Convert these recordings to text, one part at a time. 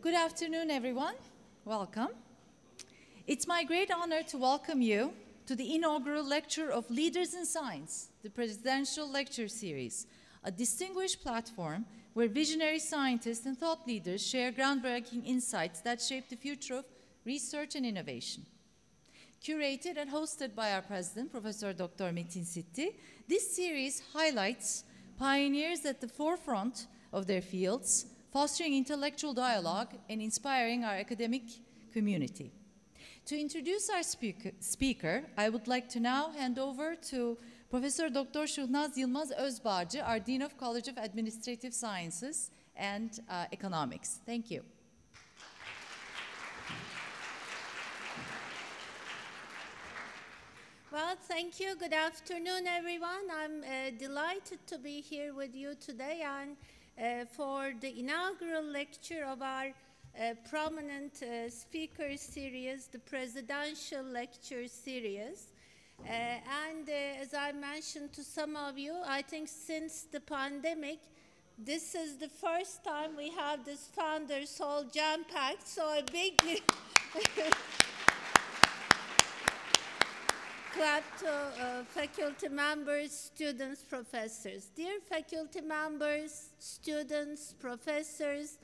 Good afternoon, everyone. Welcome. It's my great honor to welcome you to the inaugural lecture of Leaders in Science, the Presidential Lecture Series, a distinguished platform where visionary scientists and thought leaders share groundbreaking insights that shape the future of research and innovation. Curated and hosted by our president, Professor Dr. Metin Sitti, this series highlights pioneers at the forefront of their fields, fostering intellectual dialogue and inspiring our academic community. To introduce our speaker, I would like to now hand over to Professor Dr. Şuhnaz Yılmaz Özbağcı, our Dean of College of Administrative Sciences and Economics. Thank you. Well, thank you. Good afternoon, everyone. I'm delighted to be here with you today and for the inaugural lecture of our prominent speaker series, the Presidential Lecture Series. As I mentioned to some of you, I think since the pandemic, this is the first time we have this Founders Hall jam-packed, so a big clap to faculty members, students, professors. Dear faculty members, students, professors,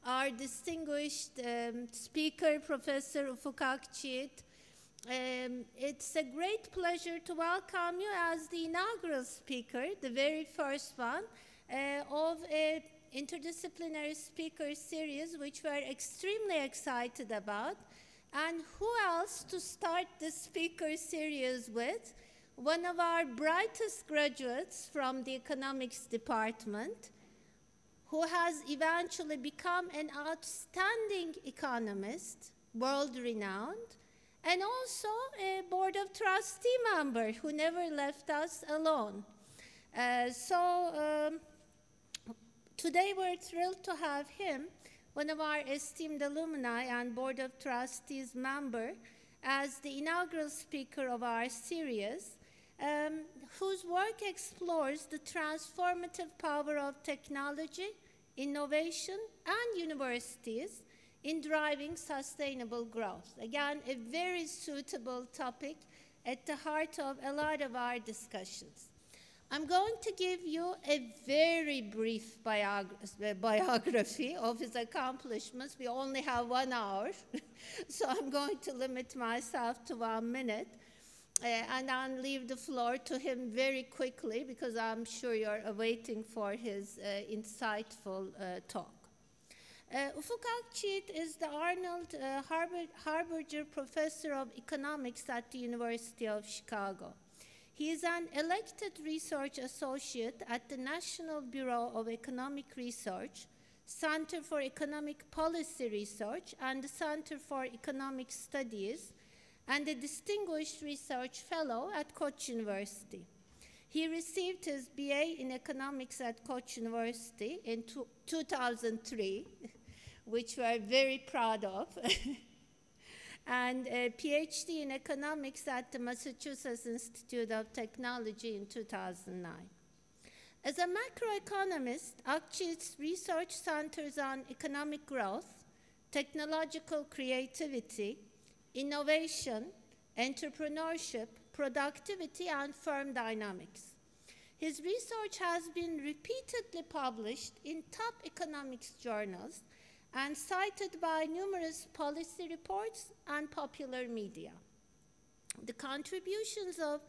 our distinguished speaker, Professor Ufuk Akçiğit, it's a great pleasure to welcome you as the inaugural speaker, the very first one, of an interdisciplinary speaker series, which we're extremely excited about. And who else to start this speaker series with? One of our brightest graduates from the economics department, who has eventually become an outstanding economist, world-renowned, and also a board of trustee member who never left us alone. Today we're thrilled to have him, one of our esteemed alumni and Board of Trustees member, as the inaugural speaker of our series, whose work explores the transformative power of technology, innovation, and universities in driving sustainable growth. Again, a very suitable topic at the heart of a lot of our discussions. I'm going to give you a very brief biography of his accomplishments. We only have 1 hour, so I'm going to limit myself to 1 minute, and I'll leave the floor to him very quickly because I'm sure you're waiting for his insightful talk. Ufuk Akçiğit is the Arnold Harberger Professor of Economics at the University of Chicago. He is an elected research associate at the National Bureau of Economic Research, Center for Economic Policy Research, and the Center for Economic Studies, and a distinguished research fellow at Koç University. He received his BA in economics at Koç University in 2003, which we're very proud of. And a PhD in economics at the Massachusetts Institute of Technology in 2009. As a macroeconomist, Akçiğit's research centers on economic growth, technological creativity, innovation, entrepreneurship, productivity, and firm dynamics. His research has been repeatedly published in top economics journals and cited by numerous policy reports and popular media. The contributions of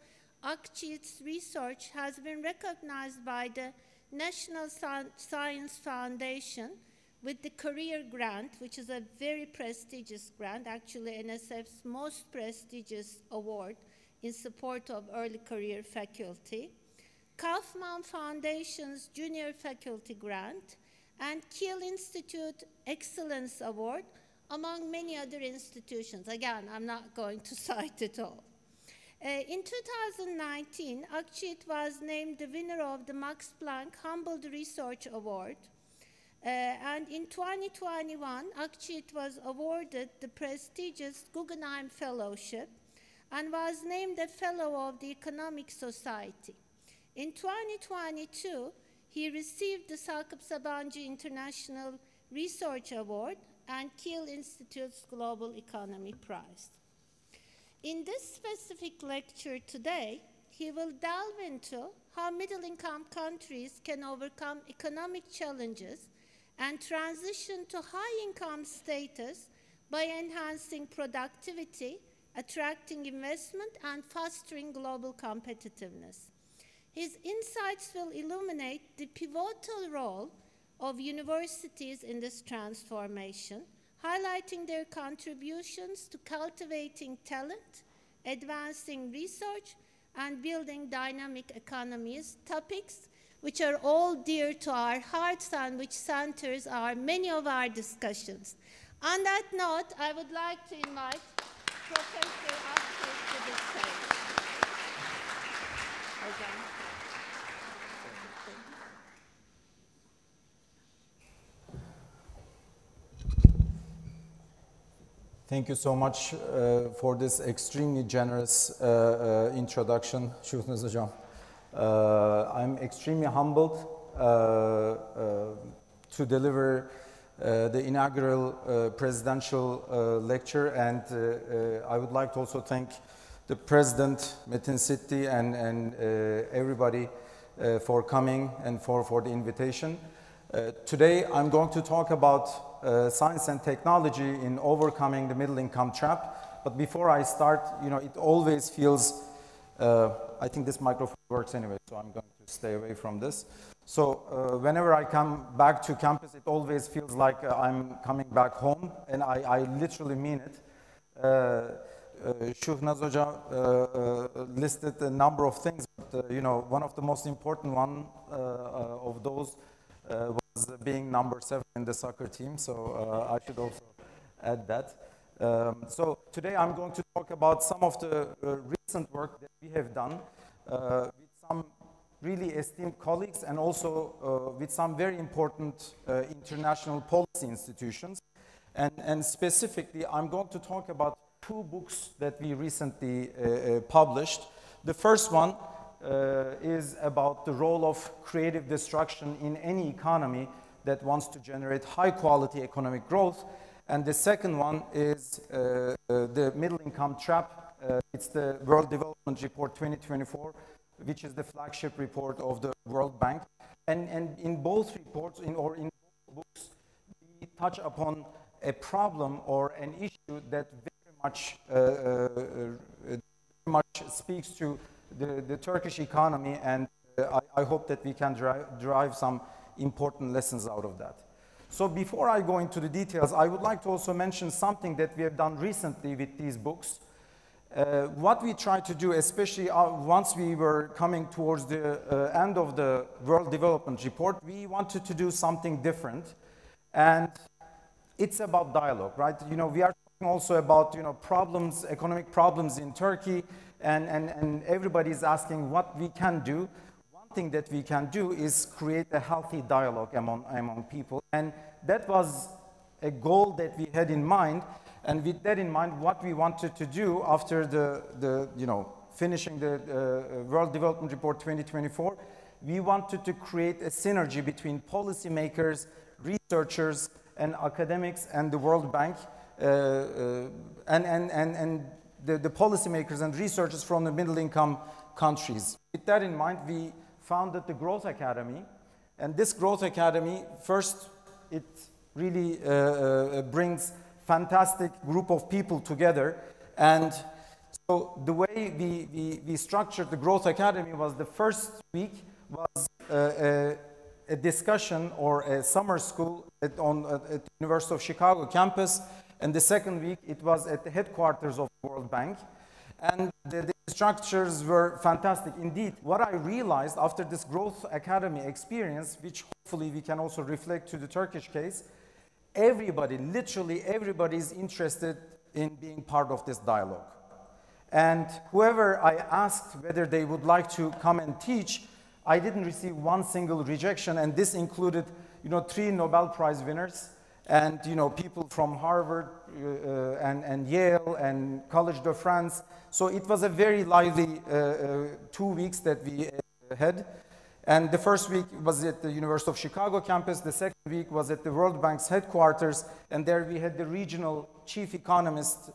Akçiğit's research has been recognized by the National Science Foundation with the Career Grant, which is a very prestigious grant, actually NSF's most prestigious award in support of early career faculty, Kaufman Foundation's Junior Faculty Grant, and Kiel Institute Excellence Award, among many other institutions. Again, I'm not going to cite it all. In 2019, Akçiğit was named the winner of the Max Planck Humboldt Research Award. And in 2021, Akçiğit was awarded the prestigious Guggenheim Fellowship and was named a Fellow of the Economic Society. In 2022, he received the Sakıp Sabancı International Research Award and Kiel Institute's Global Economy Prize. In this specific lecture today, he will delve into how middle-income countries can overcome economic challenges and transition to high-income status by enhancing productivity, attracting investment, and fostering global competitiveness. His insights will illuminate the pivotal role of universities in this transformation, highlighting their contributions to cultivating talent, advancing research, and building dynamic economies, topics which are all dear to our hearts and which centers many of our discussions. On that note, I would like to invite Professor Akçiğit to the stage. Thank you so much for this extremely generous introduction, Şuhnaz Hocam. I'm extremely humbled to deliver the inaugural presidential lecture, and I would like to also thank the President, Metin Sitti, and everybody for coming and for the invitation. Today I'm going to talk about science and technology in overcoming the middle income trap. But before I start, it always feels, I think this microphone works anyway, so I'm going to stay away from this. So whenever I come back to campus, it always feels like I'm coming back home, and I literally mean it. Şuhnaz Hoca listed a number of things, but one of the most important one of those was being number 7 in the soccer team, so I should also add that. So today I'm going to talk about some of the recent work that we have done with some really esteemed colleagues and also with some very important international policy institutions. And specifically, I'm going to talk about 2 books that we recently published. The first one is about the role of creative destruction in any economy that wants to generate high-quality economic growth. And the second one is the middle-income trap. It's the World Development Report 2024, which is the flagship report of the World Bank. And in both reports, in both books, we touch upon a problem or an issue that very much speaks to the Turkish economy, and I hope that we can derive some important lessons out of that. So before I go into the details, I would like to also mention something that we have done recently with these books. What we tried to do, especially once we were coming towards the end of the World Development Report, we wanted to do something different, and it's about dialogue, right? We are talking also about problems, economic problems in Turkey, and everybody is asking what we can do. One thing that we can do is create a healthy dialogue among people, and that was a goal that we had in mind. And with that in mind, what we wanted to do after finishing the World Development Report 2024, we wanted to create a synergy between policymakers, researchers, and academics and the World Bank, and the policymakers and researchers from the middle-income countries. With that in mind, we founded the Growth Academy, and this Growth Academy, first, it really brings fantastic group of people together, and so the way we structured the Growth Academy was the first week was a discussion or a summer school at the University of Chicago campus, and the second week it was at the headquarters of the World Bank, and the structures were fantastic. Indeed, what I realized after this Growth Academy experience, which hopefully we can also reflect to the Turkish case, everybody, literally everybody is interested in being part of this dialogue. And whoever I asked whether they would like to come and teach, I didn't receive one single rejection, and this included 3 Nobel Prize winners and people from Harvard and Yale and College de France. So it was a very lively 2 weeks that we had. And the first week was at the University of Chicago campus. The second week was at the World Bank's headquarters. And there we had the regional chief economist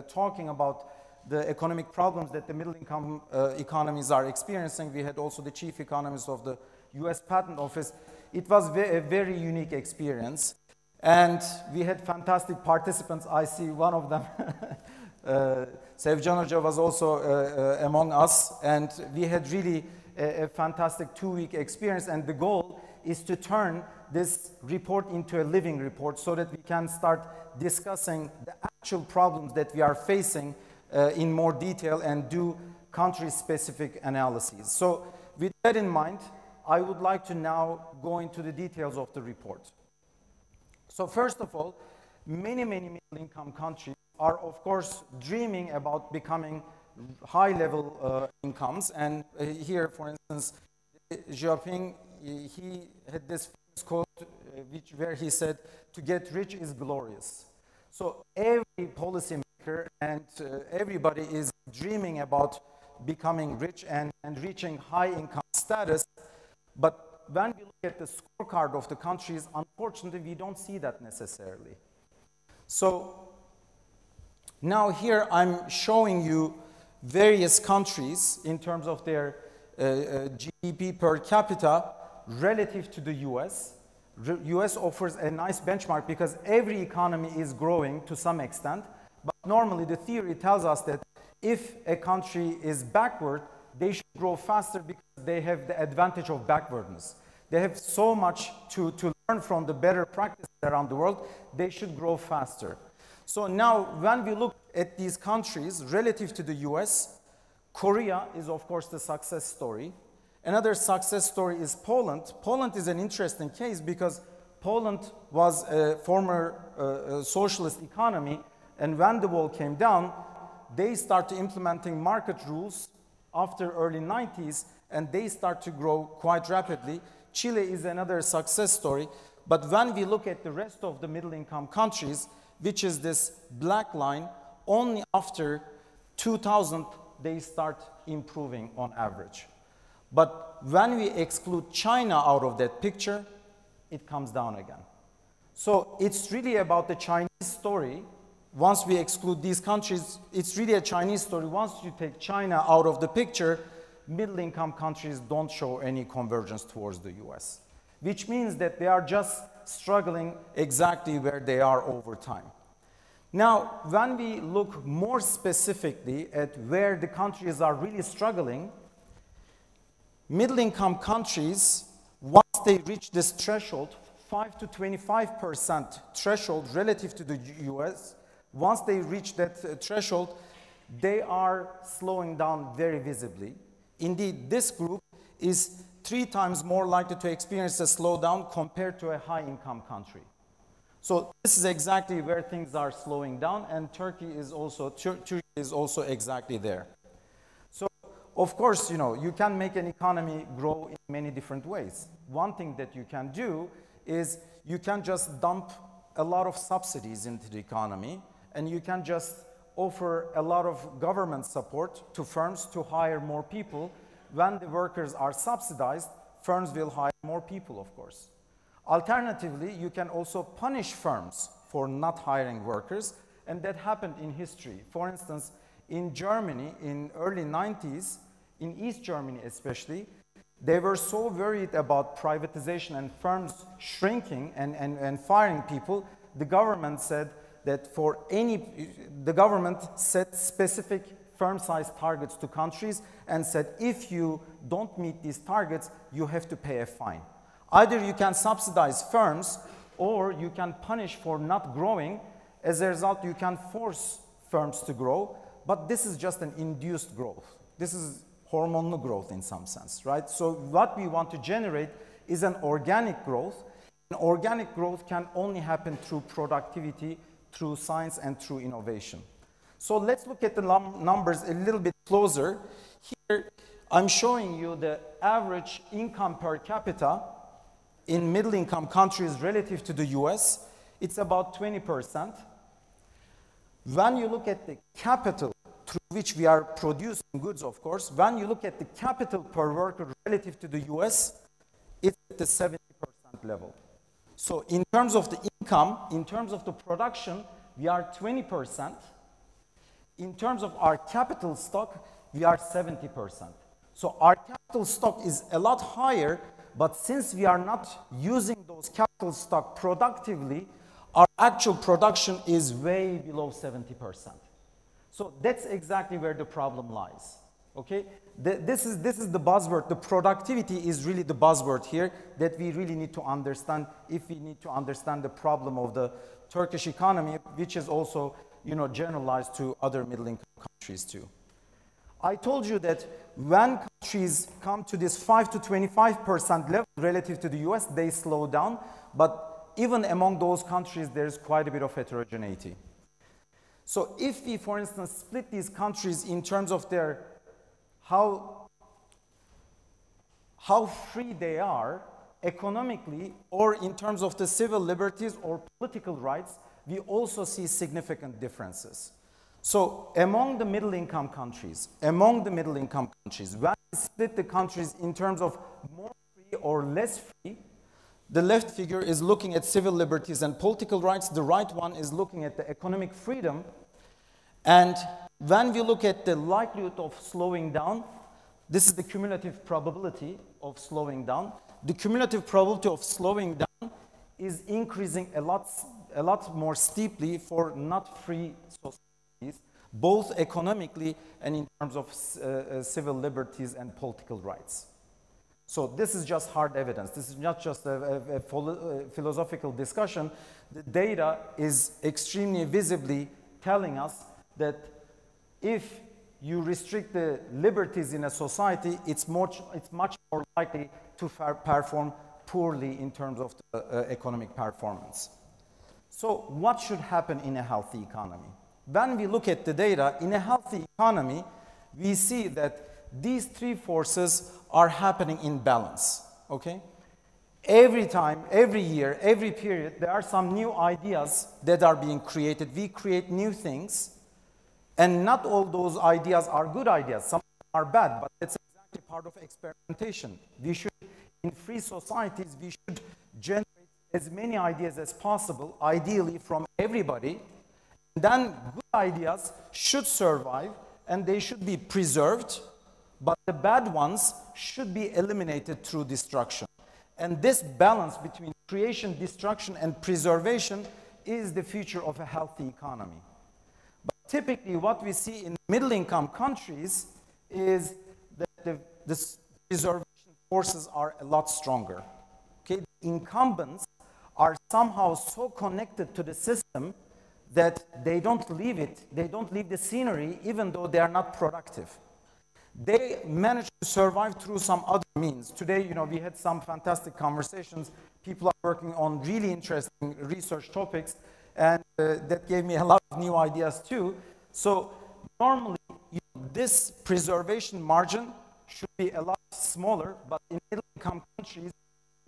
talking about the economic problems that the middle-income economies are experiencing. We had also the chief economist of the US Patent Office. It was a very unique experience. And we had fantastic participants. I see one of them. Sevcan Hoca was also among us. And we had really a fantastic 2-week experience. And the goal is to turn this report into a living report so that we can start discussing the actual problems that we are facing in more detail and do country-specific analyses. So with that in mind, I would like to now go into the details of the report. So first of all, many middle-income countries are, of course, dreaming about becoming high-level incomes. And here, for instance, Xi Jinping, he had this famous quote where he said, "To get rich is glorious." So every policymaker and everybody is dreaming about becoming rich and reaching high income status. But when we look at the scorecard of the countries, unfortunately, we don't see that necessarily. So now here I'm showing you various countries in terms of their GDP per capita relative to the US. US offers a nice benchmark because every economy is growing to some extent. But normally the theory tells us that if a country is backward, they should grow faster because they have the advantage of backwardness. They have so much to learn from the better practices around the world, they should grow faster. So now when we look at these countries relative to the US, Korea is of course the success story. Another success story is Poland. Poland is an interesting case because Poland was a former socialist economy, and when the wall came down, they started implementing market rules after early 90s, and they start to grow quite rapidly. Chile is another success story, but when we look at the rest of the middle-income countries, which is this black line, only after 2000 they start improving on average. But when we exclude China out of that picture, it comes down again. So it's really about the Chinese story. Once we exclude these countries, it's really a Chinese story. Once you take China out of the picture, middle-income countries don't show any convergence towards the US, which means that they are just struggling exactly where they are over time. Now, when we look more specifically at where the countries are really struggling, middle-income countries, once they reach this threshold, 5 to 25% threshold relative to the US, once they reach that threshold, they are slowing down very visibly. Indeed, this group is 3 times more likely to experience a slowdown compared to a high-income country. So this is exactly where things are slowing down, and Turkey is also exactly there. So, of course, you can make an economy grow in many different ways. One thing that you can do is you can just dump a lot of subsidies into the economy, and you can just offer a lot of government support to firms to hire more people. When the workers are subsidized, firms will hire more people, of course. Alternatively, you can also punish firms for not hiring workers, and that happened in history. For instance, in Germany, in early 90s, in East Germany especially, they were so worried about privatization and firms shrinking and firing people, the government said that the government set specific firm-sized targets to countries and said, if you don't meet these targets, you have to pay a fine. Either you can subsidize firms or you can punish for not growing. As a result, you can force firms to grow, but this is just an induced growth. This is hormonal growth in some sense, right? So what we want to generate is an organic growth. And organic growth can only happen through productivity, through science, and through innovation. So let's look at the numbers a little bit closer. Here, I'm showing you the average income per capita in middle-income countries relative to the US. It's about 20%. When you look at the capital through which we are producing goods, of course, when you look at the capital per worker relative to the US, it's at the 70% level. So in terms of the income, in terms of the production, we are 20%. In terms of our capital stock, we are 70%. So our capital stock is a lot higher, but since we are not using those capital stock productively, our actual production is way below 70%. So that's exactly where the problem lies. Okay? This is the buzzword. The productivity is really the buzzword here that we really need to understand if we need to understand the problem of the Turkish economy, which is also, you know, generalized to other middle-income countries too. I told you that when countries come to this 5 to 25% level relative to the US, they slow down. But even among those countries, there's quite a bit of heterogeneity. So if we, for instance, split these countries in terms of their how free they are economically, or in terms of the civil liberties or political rights, we also see significant differences. So among the middle-income countries, when we split the countries in terms of more free or less free, the left figure is looking at civil liberties and political rights. The right one is looking at the economic freedom. And when we look at the likelihood of slowing down, this is the cumulative probability of slowing down. The cumulative probability of slowing down is increasing a lot more steeply for not free societies, both economically and in terms of civil liberties and political rights. So this is just hard evidence. This is not just a philosophical discussion. The data is extremely visibly telling us that if you restrict the liberties in a society, it's much more likely to perform poorly in terms of the economic performance. So what should happen in a healthy economy? When we look at the data, in a healthy economy, we see that these three forces are happening in balance, okay? Every time, every year, every period, there are some new ideas that are being created. We create new things, and not all those ideas are good ideas. Some are bad, but it's exactly part of experimentation. We should, in free societies, we should generate as many ideas as possible, ideally from everybody. Then good ideas should survive, and they should be preserved, but the bad ones should be eliminated through destruction. And this balance between creation, destruction, and preservation is the future of a healthy economy. But typically what we see in middle-income countries is that the preservation forces are a lot stronger. Okay? The incumbents are somehow so connected to the system that they don't leave it, they don't leave the scenery, even though they are not productive. They manage to survive through some other means. Today, you know, we had some fantastic conversations. People are working on really interesting research topics, and that gave me a lot of new ideas too. So normally, this preservation margin should be a lot smaller, but in middle-income countries,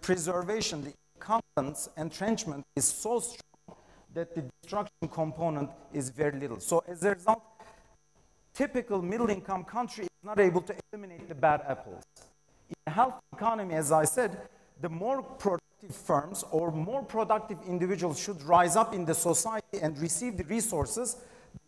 preservation, the incumbents, entrenchment is so strong that the destruction component is very little. So as a result, typical middle-income country is not able to eliminate the bad apples. In a healthy economy, as I said, the more productive firms or more productive individuals should rise up in the society and receive the resources.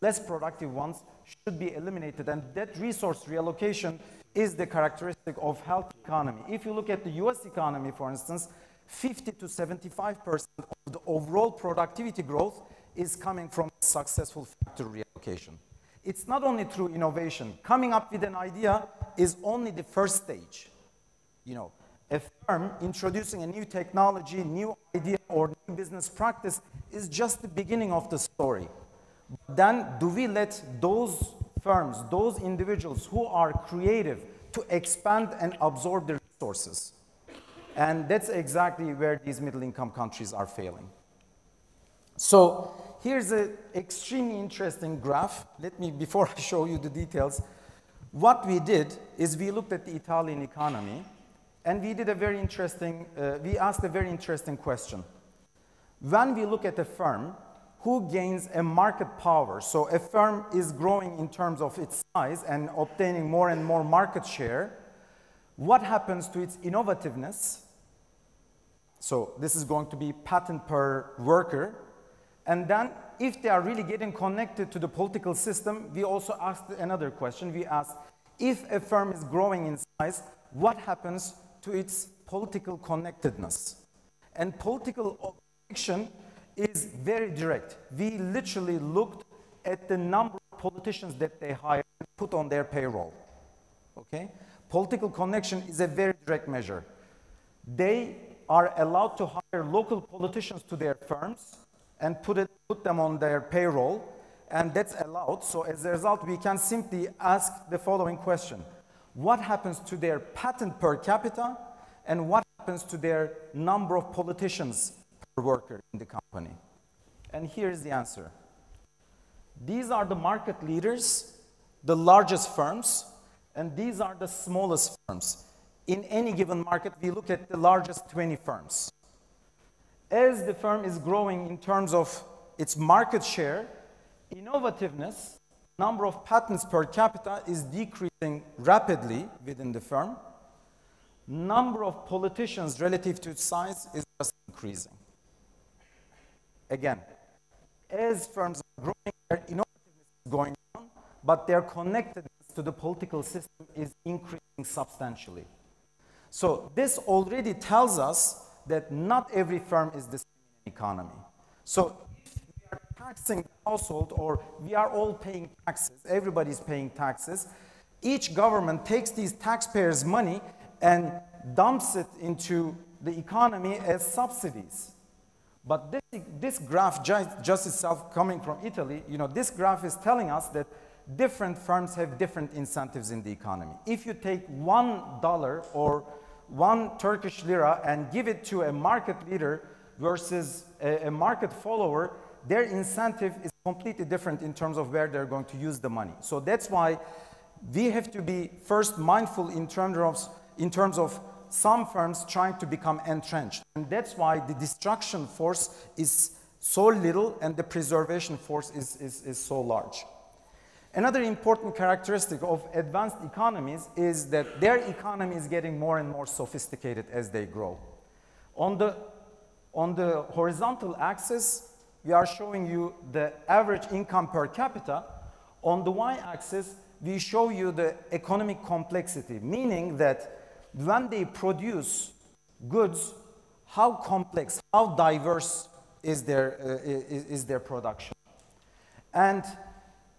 Less productive ones should be eliminated, and that resource reallocation is the characteristic of healthy economy. If you look at the US economy, for instance, 50 to 75% of the overall productivity growth is coming from successful factor reallocation. It's not only through innovation. Coming up with an idea is only the first stage. You know, a firm introducing a new technology, new idea, or new business practice is just the beginning of the story. Then do we let those firms, those individuals who are creative to expand and absorb the resources? And that's exactly where these middle-income countries are failing. So here's an extremely interesting graph. Let me, before I show you the details, what we did is we looked at the Italian economy, and we did a very interesting, we asked a very interesting question. When we look at a firm who gains a market power. So a firm is growing in terms of its size and obtaining more and more market share. What happens to its innovativeness? So this is going to be patent per worker. And then if they are really getting connected to the political system, we also asked another question. We asked, if a firm is growing in size, what happens to its political connectedness? And political connection is very direct. We literally looked at the number of politicians that they hire and put on their payroll. Okay? Political connection is a very direct measure. They are allowed to hire local politicians to their firms and put them on their payroll, and that's allowed. So as a result, we can simply ask the following question. What happens to their patent per capita, and what happens to their number of politicians per worker in the company? And here is the answer. These are the market leaders, the largest firms, and these are the smallest firms. In any given market, we look at the largest 20 firms. As the firm is growing in terms of its market share, innovativeness, number of patents per capita is decreasing rapidly within the firm. Number of politicians relative to its size is just increasing. Again, as firms are growing, their innovativeness is going down, but their connectedness to the political system is increasing substantially. So this already tells us that not every firm is the same in economy. So if we are taxing the household, or we are all paying taxes, everybody's paying taxes, each government takes these taxpayers' money and dumps it into the economy as subsidies. But this graph just itself coming from Italy, this graph is telling us that different firms have different incentives in the economy. If you take $1 or 1 Turkish lira and give it to a market leader versus a market follower, their incentive is completely different in terms of where they're going to use the money. So that's why we have to be first mindful in terms of some firms trying to become entrenched. And that's why the destruction force is so little and the preservation force is so large. Another important characteristic of advanced economies is that their economy is getting more and more sophisticated as they grow. On the horizontal axis, we are showing you the average income per capita. On the y-axis, we show you the economic complexity, meaning that when they produce goods, how complex, how diverse is their production. And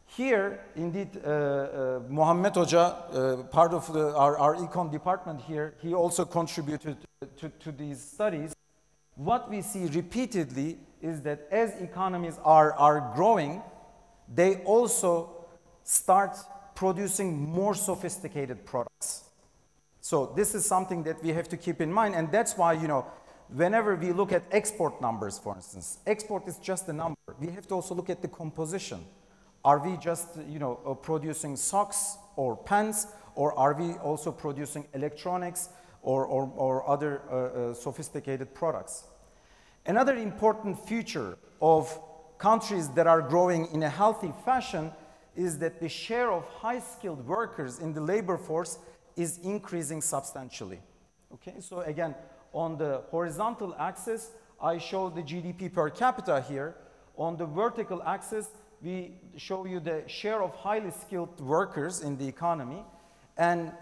here, indeed, Muhammed Hoca, part of our econ department here, he also contributed to these studies. What we see repeatedly is that as economies are growing, they also start producing more sophisticated products. So this is something that we have to keep in mind, and that's why, whenever we look at export numbers, for instance, export is just a number. We have to also look at the composition. Are we just, producing socks or pants, or are we also producing electronics or other sophisticated products? Another important feature of countries that are growing in a healthy fashion is that the share of high-skilled workers in the labor force is increasing substantially. Okay, so again, on the horizontal axis, I show the GDP per capita here. On the vertical axis, we show you the share of highly skilled workers in the economy. And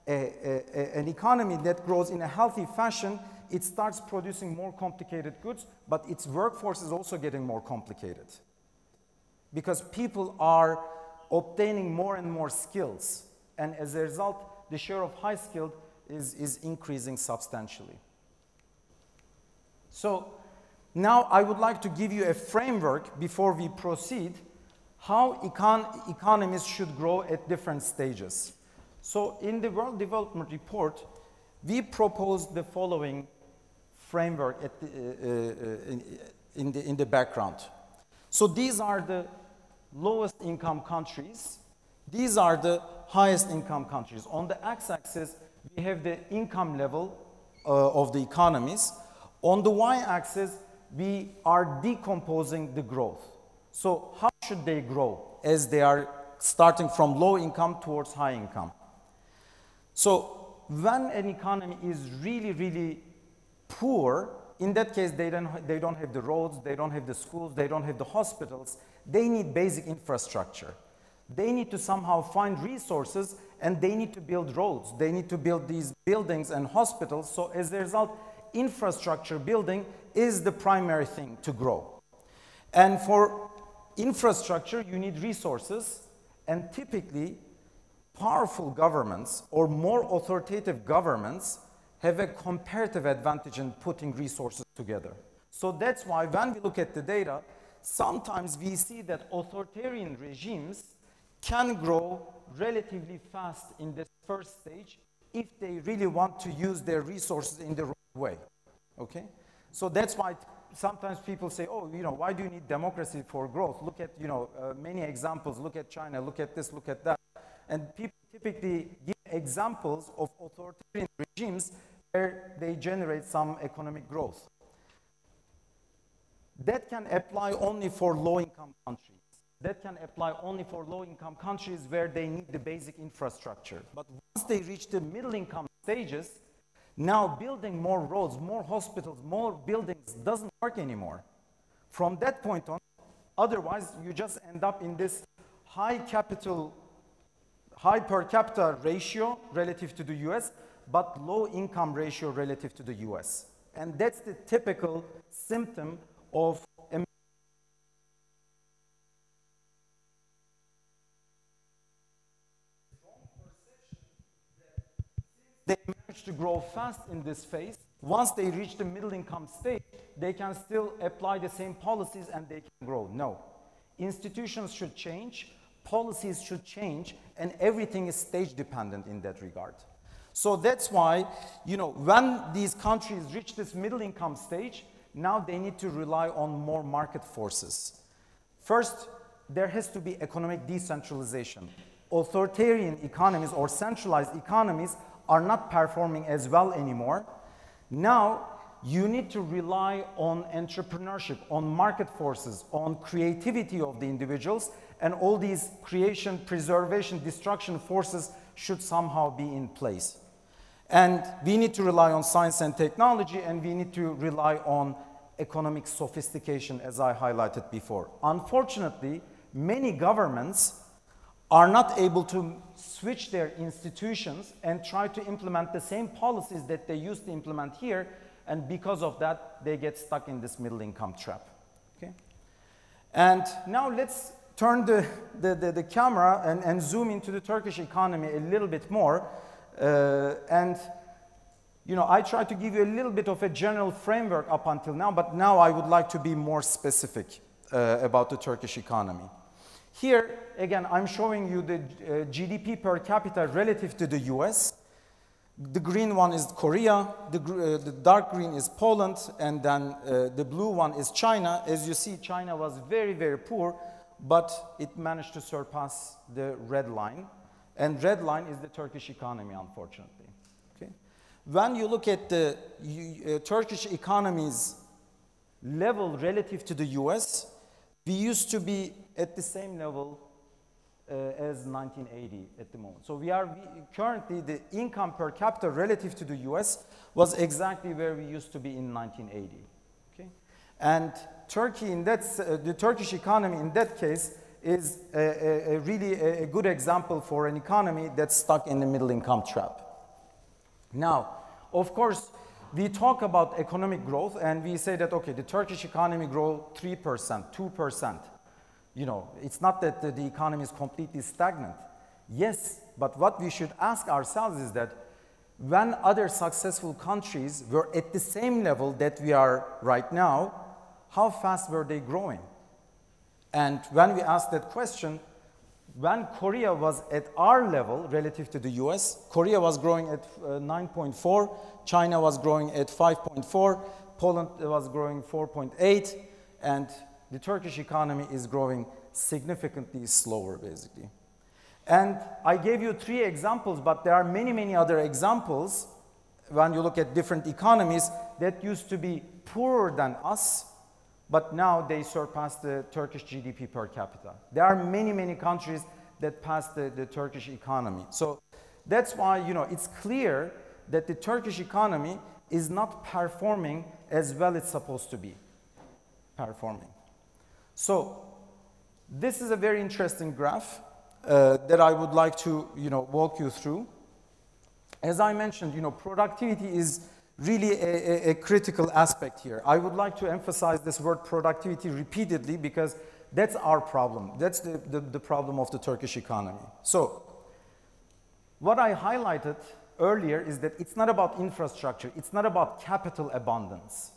an economy that grows in a healthy fashion, it starts producing more complicated goods, but its workforce is also getting more complicated. Because people are obtaining more and more skills. And as a result, the share of high skilled is increasing substantially. So now I would like to give you a framework before we proceed how economies should grow at different stages. So in the World Development Report, we proposed the following framework at in the background. So these are the lowest income countries. These are the highest income countries. On the x-axis, we have the income level of the economies. On the y-axis, we are decomposing the growth. So how should they grow as they are starting from low income towards high income? So when an economy is really, really poor, in that case, they don't have the roads, they don't have the schools, they don't have the hospitals. They need basic infrastructure. They need to somehow find resources, and they need to build roads. They need to build these buildings and hospitals. So as a result, infrastructure building is the primary thing to grow. And for infrastructure, you need resources, and typically, powerful governments or more authoritative governments have a comparative advantage in putting resources together. So that's why when we look at the data, sometimes we see that authoritarian regimes can grow relatively fast in this first stage if they really want to use their resources in the right way, okay? So that's why sometimes people say, oh, you know, why do you need democracy for growth? Look at, you know, many examples. Look at China, look at this, look at that. And people typically give examples of authoritarian regimes where they generate some economic growth. That can apply only for low-income countries. That can apply only for low-income countries where they need the basic infrastructure. But once they reach the middle-income stages, now building more roads, more hospitals, more buildings doesn't work anymore. From that point on, otherwise you just end up in this high per capita ratio relative to the US, but low income ratio relative to the US. And that's the typical symptom of a they manage to grow fast in this phase. Once they reach the middle income stage, they can still apply the same policies and they can grow. No. Institutions should change, policies should change, and everything is stage dependent in that regard. So that's why, you know, when these countries reach this middle income stage, now they need to rely on more market forces. First, there has to be economic decentralization. Authoritarian economies or centralized economies are not performing as well anymore. Now, you need to rely on entrepreneurship, on market forces, on creativity of the individuals, and all these creation, preservation, destruction forces should somehow be in place. And we need to rely on science and technology, and we need to rely on economic sophistication, as I highlighted before. Unfortunately, many governments are not able to switch their institutions and try to implement the same policies that they used to implement here, and because of that, they get stuck in this middle income trap. Okay? And now let's turn the camera and zoom into the Turkish economy a little bit more. And you know, I tried to give you a little bit of a general framework up until now, but now I would like to be more specific about the Turkish economy. Here, again, I'm showing you the GDP per capita relative to the US. The green one is Korea, the dark green is Poland, and then the blue one is China. As you see, China was very, very poor, but it managed to surpass the red line. And red line is the Turkish economy, unfortunately. Okay? When you look at the Turkish economy's level relative to the US, we used to be at the same level as 1980 at the moment. So currently the income per capita relative to the US was exactly where we used to be in 1980. Okay? And Turkey in that, the Turkish economy in that case is really a good example for an economy that's stuck in the middle income trap. Now, of course, we talk about economic growth and we say that, okay, the Turkish economy grows 3%, 2%. You know, it's not that the economy is completely stagnant. Yes, but what we should ask ourselves is that when other successful countries were at the same level that we are right now, how fast were they growing? And when we ask that question, when Korea was at our level relative to the US, Korea was growing at 9.4, China was growing at 5.4, Poland was growing 4.8, and the Turkish economy is growing significantly slower, basically. And I gave you 3 examples, but there are many, many other examples when you look at different economies that used to be poorer than us, but now they surpassed the Turkish GDP per capita. There are many, many countries that passed the Turkish economy. So that's why, you know, it's clear that the Turkish economy is not performing as well it's supposed to be performing. So this is a very interesting graph that I would like to, you know, walk you through. As I mentioned, you know, productivity is really a critical aspect here. I would like to emphasize this word productivity repeatedly because that's our problem. That's the problem of the Turkish economy. So what I highlighted earlier is that it's not about infrastructure. It's not about capital abundance.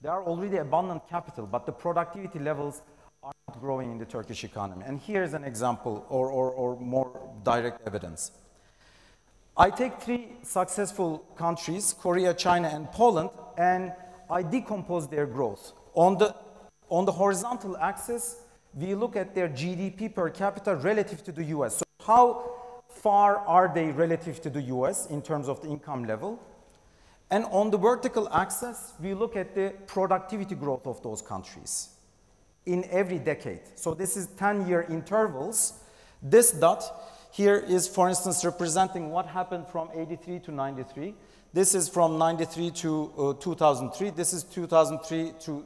There are already abundant capital, but the productivity levels are not growing in the Turkish economy. And here's an example or more direct evidence. I take 3 successful countries, Korea, China, and Poland, and I decompose their growth. On the horizontal axis, we look at their GDP per capita relative to the US. So how far are they relative to the US in terms of the income level? And on the vertical axis, we look at the productivity growth of those countries in every decade. So this is 10-year intervals. This dot here is, for instance, representing what happened from 83 to 93. This is from 93 to 2003. This is 2003 to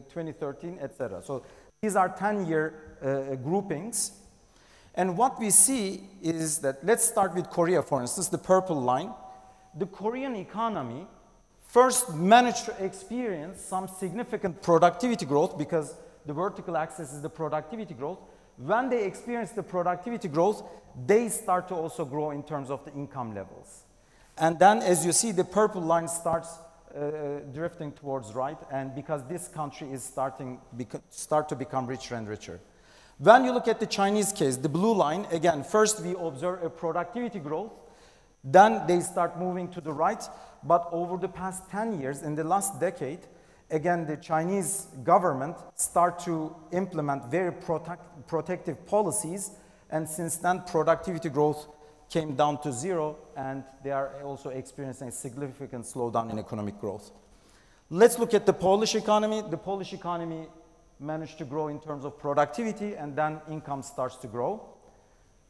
2013, etc. So these are 10-year groupings. And what we see is that, let's start with Korea, for instance, the purple line. The Korean economy first managed to experience some significant productivity growth because the vertical axis is the productivity growth. When they experience the productivity growth, they start to also grow in terms of the income levels. And then, as you see, the purple line starts drifting towards right, and because this country is start to become richer and richer. When you look at the Chinese case, the blue line, again, first we observe a productivity growth, then they start moving to the right, but over the past 10 years, in the last decade, again, the Chinese government start to implement very protective policies, and since then, productivity growth came down to 0, and they are also experiencing a significant slowdown in economic growth. Let's look at the Polish economy. The Polish economy managed to grow in terms of productivity, and then income starts to grow.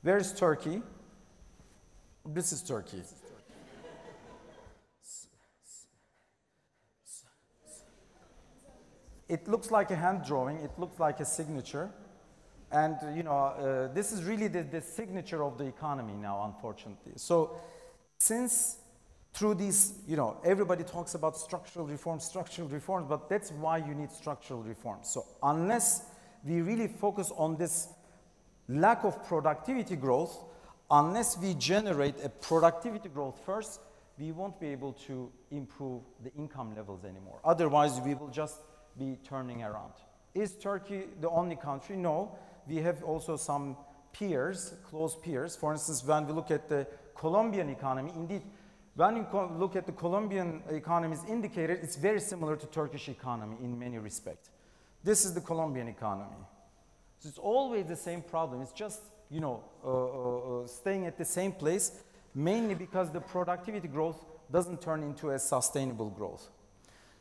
Where is Turkey? This is Turkey. It looks like a hand drawing, it looks like a signature. And you know, this is really the signature of the economy now, unfortunately. So since through these, you know, everybody talks about structural reforms, but that's why you need structural reforms. So unless we really focus on this lack of productivity growth, unless we generate a productivity growth first, we won't be able to improve the income levels anymore. Otherwise, we will just be turning around. Is Turkey the only country? No. We have also some peers, close peers. For instance, when we look at the Colombian economy, indeed, when you look at the Colombian economy's indicator, it's very similar to Turkish economy in many respects. This is the Colombian economy. So it's always the same problem. It's just, you know, staying at the same place, mainly because the productivity growth doesn't turn into a sustainable growth.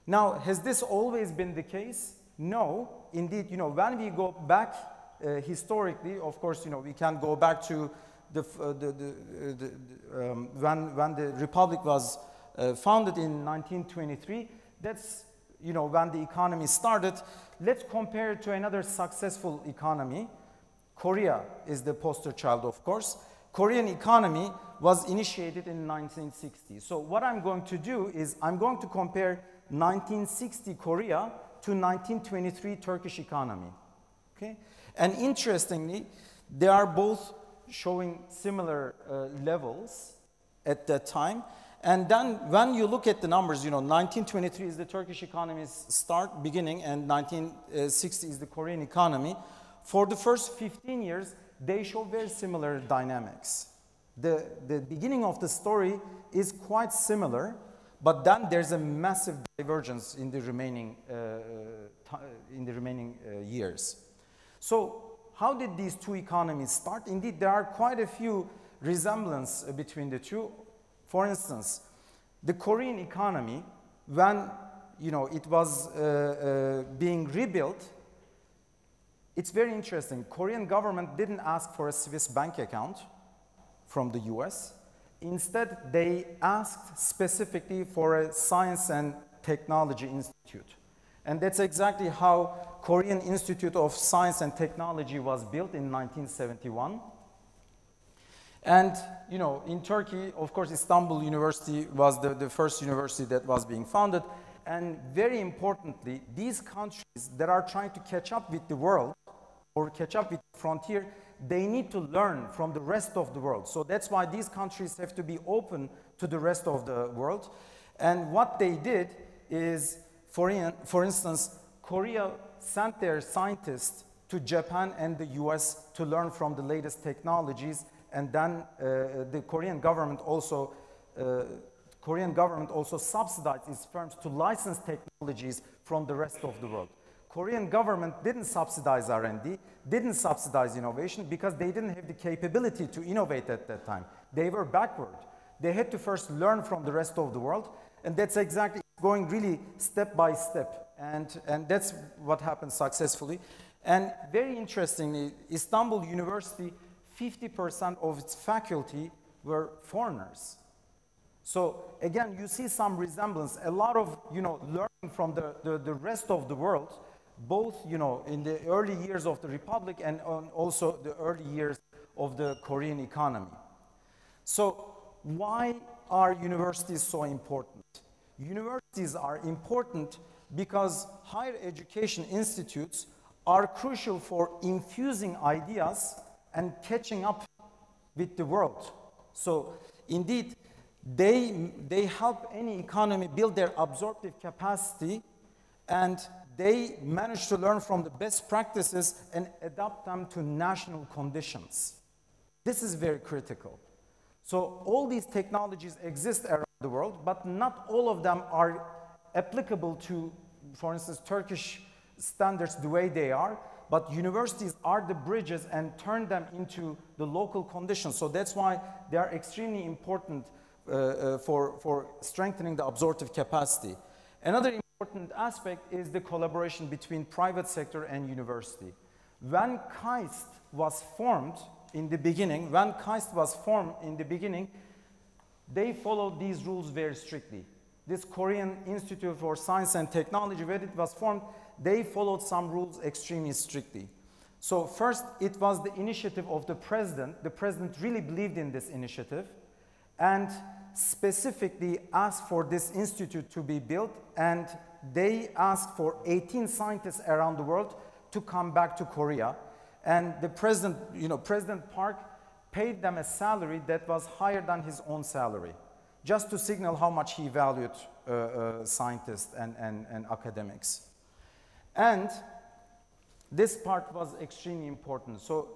Now, has this always been the case? No. Indeed, you know, when we go back historically, of course, you know, we can go back to when the Republic was founded in 1923. That's, you know, when the economy started. Let's compare it to another successful economy. Korea is the poster child, of course. Korean economy was initiated in 1960. So what I'm going to do is I'm going to compare 1960 Korea to 1923 Turkish economy. Okay? And interestingly, they are both showing similar levels at that time. And then when you look at the numbers, you know, 1923 is the Turkish economy's beginning, and 1960 is the Korean economy. For the first 15 years, they show very similar dynamics. The beginning of the story is quite similar, but then there's a massive divergence in the remaining years. So how did these two economies start? Indeed, there are quite a few resemblances between the two. For instance, the Korean economy, when it was being rebuilt, it's very interesting. Korean government didn't ask for a Swiss bank account from the US. Instead, they asked specifically for a science and technology institute. And that's exactly how Korean Institute of Science and Technology was built in 1971. And, in Turkey, of course, Istanbul University was the first university that was being founded. And very importantly, these countries that are trying to catch up with the world or catch up with the frontier, they need to learn from the rest of the world. So that's why these countries have to be open to the rest of the world. And what they did is, for instance, Korea sent their scientists to Japan and the US to learn from the latest technologies. And then the Korean government also subsidized its firms to license technologies from the rest of the world. Korean government didn't subsidize R&D, didn't subsidize innovation because they didn't have the capability to innovate at that time. They were backward. They had to first learn from the rest of the world, and that's exactly going really step by step. And that's what happened successfully. And very interestingly, Istanbul University, 50% of its faculty were foreigners. So again, you see some resemblance, a lot of learning from the rest of the world, both in the early years of the Republic and also the early years of the Korean economy. So why are universities so important? Universities are important because higher education institutes are crucial for infusing ideas and catching up with the world. So indeed, they help any economy build their absorptive capacity, and they manage to learn from the best practices and adapt them to national conditions. This is very critical. So all these technologies exist around the world, but not all of them are applicable to, for instance, Turkish standards the way they are, but universities are the bridges and turn them into the local conditions. So that's why they are extremely important for strengthening the absorptive capacity. Another important aspect is the collaboration between private sector and university. When KAIST was formed in the beginning, they followed these rules very strictly. This Korean Institute for Science and Technology, when it was formed, they followed some rules extremely strictly. So first, it was the initiative of the president. The president really believed in this initiative and specifically asked for this institute to be built, and they asked for 18 scientists around the world to come back to Korea. And the president, President Park paid them a salary that was higher than his own salary, just to signal how much he valued scientists and academics. And this part was extremely important. So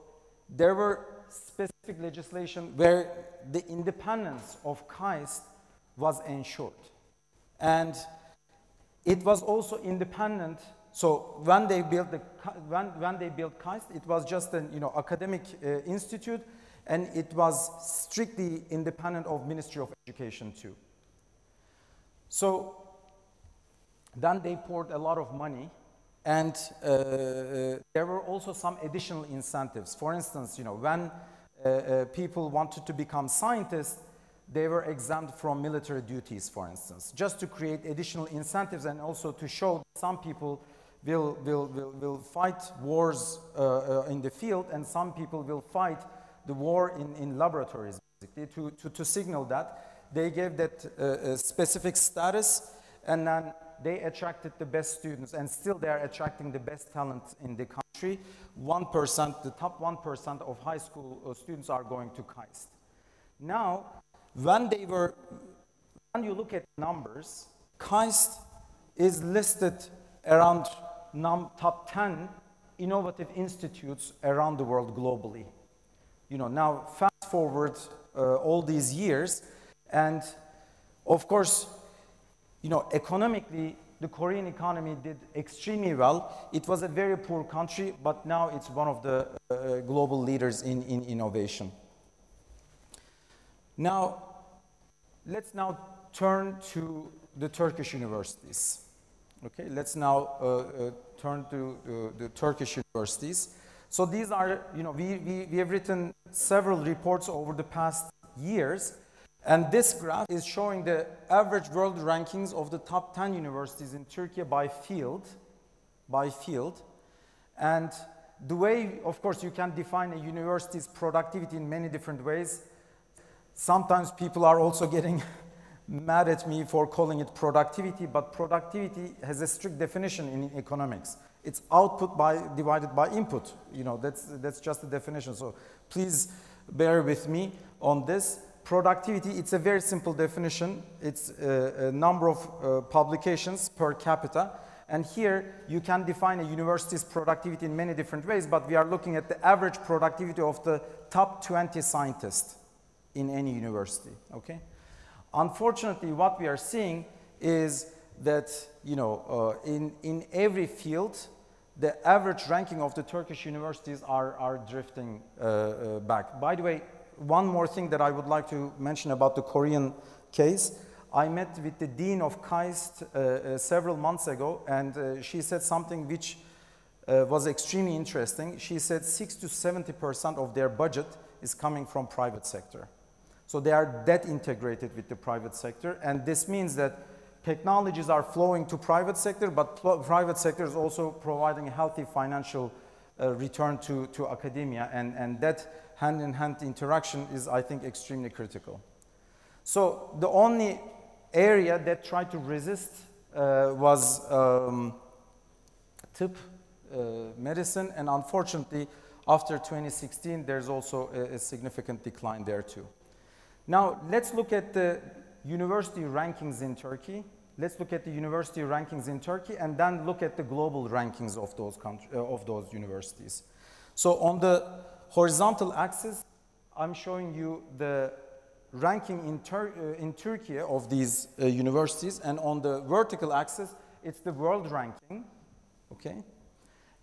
there were specific legislation where the independence of KAIST was ensured. And it was also independent. So when they built when they built KAIST, it was just an academic institute, and it was strictly independent of Ministry of Education too. So then they poured a lot of money, and there were also some additional incentives. For instance, when people wanted to become scientists, they were exempt from military duties, for instance, just to create additional incentives and also to show that some people will fight wars in the field, and some people will fight the war in laboratories, basically, to signal that. They gave that specific status, and then they attracted the best students, and still they are attracting the best talent in the country. 1%, the top 1% of high school students are going to KAIST. Now, when you look at numbers, KAIST is listed around top 10 innovative institutes around the world globally. Now fast forward all these years, and of course, economically, the Korean economy did extremely well. It was a very poor country, but now it's one of the global leaders in innovation. Now, let's now turn to the Turkish universities. Okay, let's now turn to the Turkish universities. So these are, you know, we have written several reports over the past years, and this graph is showing the average world rankings of the top 10 universities in Turkey by field, and the way, of course, you can define a university's productivity in many different ways. Sometimes people are also getting mad at me for calling it productivity, but productivity has a strict definition in economics. It's output divided by input. You know, that's just the definition. So please bear with me on this. Productivity, it's a very simple definition. It's a number of publications per capita. And here you can define a university's productivity in many different ways, but we are looking at the average productivity of the top 20 scientists in any university, okay? Unfortunately, what we are seeing is that, you know, in every field, the average ranking of the Turkish universities are drifting back. By the way, one more thing that I would like to mention about the Korean case. I met with the Dean of KAIST several months ago, and she said something which was extremely interesting. She said 60 to 70% of their budget is coming from private sector. So they are that integrated with the private sector, and this means that technologies are flowing to private sector, but private sector is also providing a healthy financial return to academia, and that hand-in-hand interaction is, I think, extremely critical. So the only area that tried to resist was medicine, and unfortunately, after 2016, there's also a significant decline there too. Now, let's look at the university rankings in Turkey. Let's look at the university rankings in Turkey, and then look at the global rankings of those universities. So on the horizontal axis, I'm showing you the ranking in Turkey of these universities, and on the vertical axis, it's the world ranking, okay?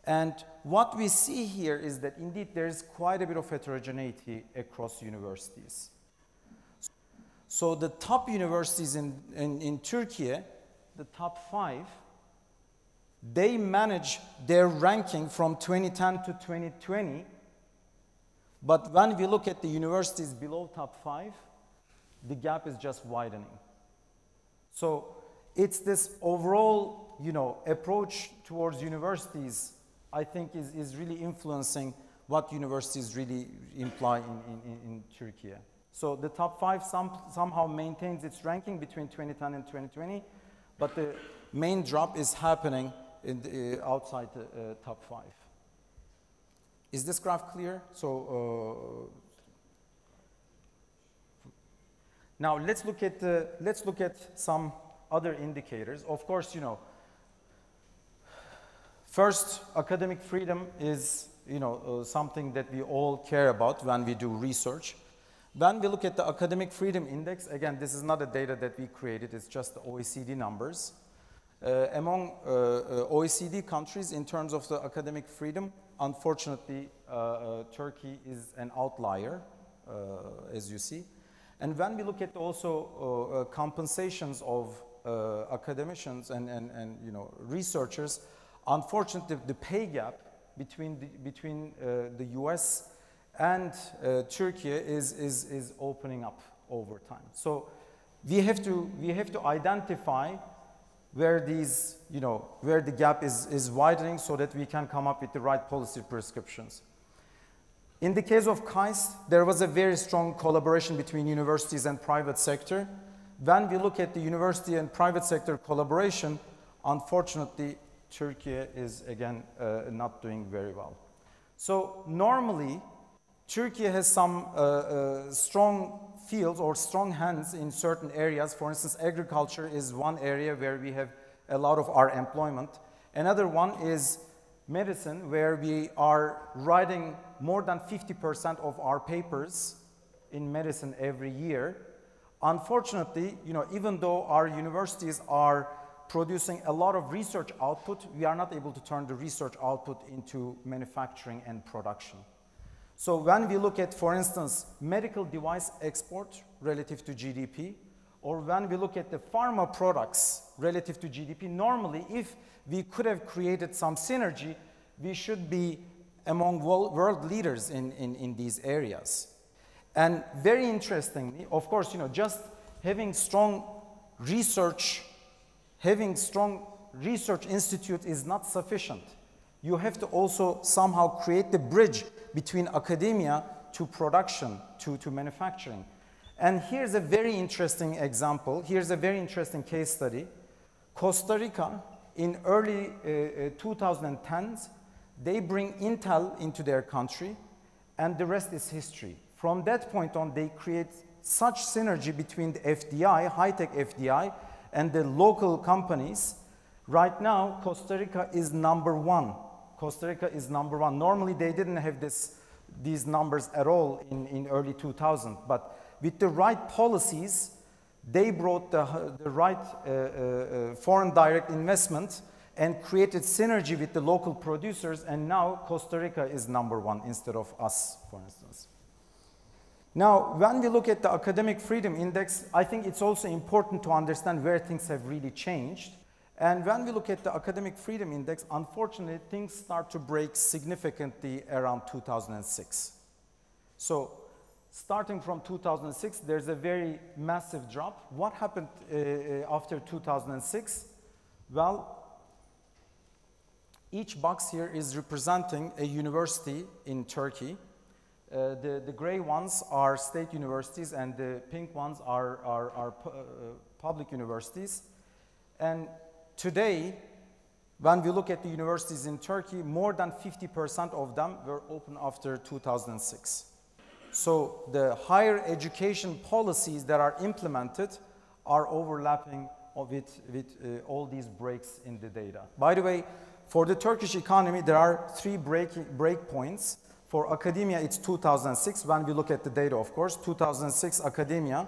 And what we see here is that indeed there's quite a bit of heterogeneity across universities. So the top universities in Turkey, the top 5, they manage their ranking from 2010 to 2020, but when we look at the universities below top 5, the gap is just widening. So it's this overall, you know, approach towards universities, I think, is really influencing what universities really imply in Turkey. So the top 5 somehow maintains its ranking between 2010 and 2020, but the main drop is happening outside the top 5. Is this graph clear? So now let's look at some other indicators. Of course, you know, first, academic freedom is, you know, something that we all care about when we do research. When we look at the academic freedom index, again, this is not a data that we created, it's just the OECD numbers. Among OECD countries, in terms of the academic freedom, unfortunately, Turkey is an outlier, as you see. And when we look at also compensations of academicians and you know, researchers, unfortunately, the pay gap between the US and Turkey is opening up over time. So we have to identify where these, you know, where the gap is widening, so that we can come up with the right policy prescriptions. In the case of KAIST, there was a very strong collaboration between universities and private sector. When we look at the university and private sector collaboration, unfortunately, Turkey is again not doing very well. So normally, Turkey has some strong fields or strong hands in certain areas. For instance, agriculture is one area where we have a lot of our employment. Another one is medicine, where we are writing more than 50% of our papers in medicine every year. Unfortunately, you know, even though our universities are producing a lot of research output, we are not able to turn the research output into manufacturing and production. So when we look at, for instance, medical device export relative to GDP, or when we look at the pharma products relative to GDP, normally if we could have created some synergy, we should be among world leaders in these areas. And very interestingly, of course, just having strong research institute is not sufficient. You have to also somehow create the bridge between academia to production, to manufacturing. And here's a very interesting example. Here's a very interesting case study. Costa Rica, in early 2010s, they bring Intel into their country, and the rest is history. From that point on, they create such synergy between the FDI, high-tech FDI, and the local companies. Right now, Costa Rica is number one. Costa Rica is number one. Normally, they didn't have these numbers at all in early 2000, but with the right policies, they brought the right foreign direct investment and created synergy with the local producers, and now Costa Rica is number one instead of us, for instance. Now, when we look at the academic freedom index, I think it's also important to understand where things have really changed. And when we look at the academic freedom index, unfortunately, things start to break significantly around 2006. So, starting from 2006, there's a very massive drop. What happened after 2006? Well, each box here is representing a university in Turkey. The gray ones are state universities, and the pink ones are public universities. And today, when we look at the universities in Turkey, more than 50% of them were open after 2006. So the higher education policies that are implemented are overlapping with all these breaks in the data. By the way, for the Turkish economy, there are 3 break points. For academia, it's 2006, when we look at the data, of course, 2006 academia.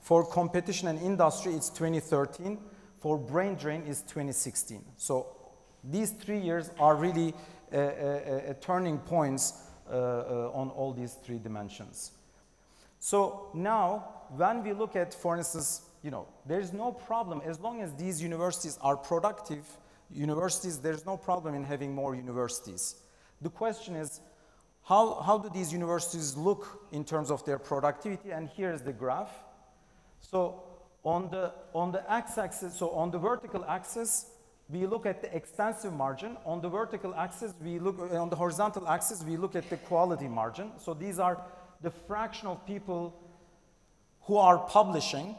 For competition and industry, it's 2013. For brain drain, it's 2016. So these 3 years are really turning points on all these 3 dimensions. So now, when we look at, for instance, there's no problem, as long as these universities are productive universities, there's no problem in having more universities. The question is, how do these universities look in terms of their productivity? And here's the graph. So on the x-axis, so on the vertical axis, we look at the extensive margin. On the vertical axis, on the horizontal axis, we look at the quality margin. So these are the fraction of people who are publishing.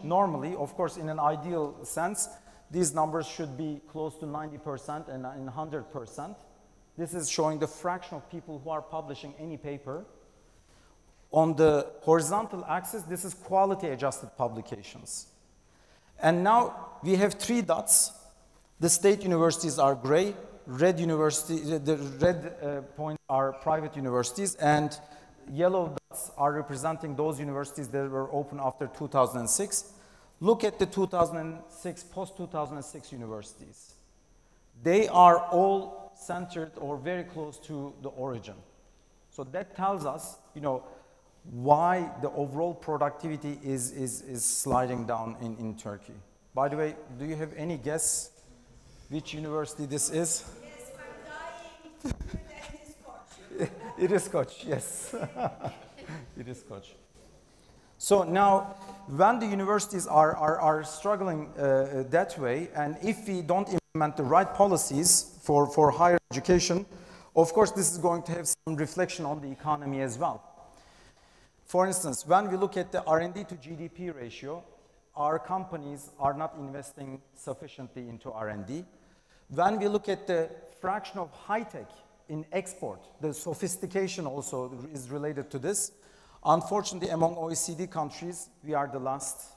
Normally, of course, in an ideal sense, these numbers should be close to 90% and 100%. This is showing the fraction of people who are publishing any paper. On the horizontal axis, this is quality-adjusted publications. And now we have 3 dots. The state universities are gray, the red points are private universities, and yellow dots are representing those universities that were open after 2006. Look at the post-2006 universities. They are all centered or very close to the origin. So that tells us, why the overall productivity is sliding down in Turkey. By the way, do you have any guess which university this is? Yes, I'm dying. That is Koç. It is Koç, yes. It is Koç. So now, when the universities are struggling that way, and if we don't implement the right policies for higher education, of course, this is going to have some reflection on the economy as well. For instance, when we look at the R&D to GDP ratio, our companies are not investing sufficiently into R&D. When we look at the fraction of high-tech in export, the sophistication also is related to this. Unfortunately, among OECD countries, we are the last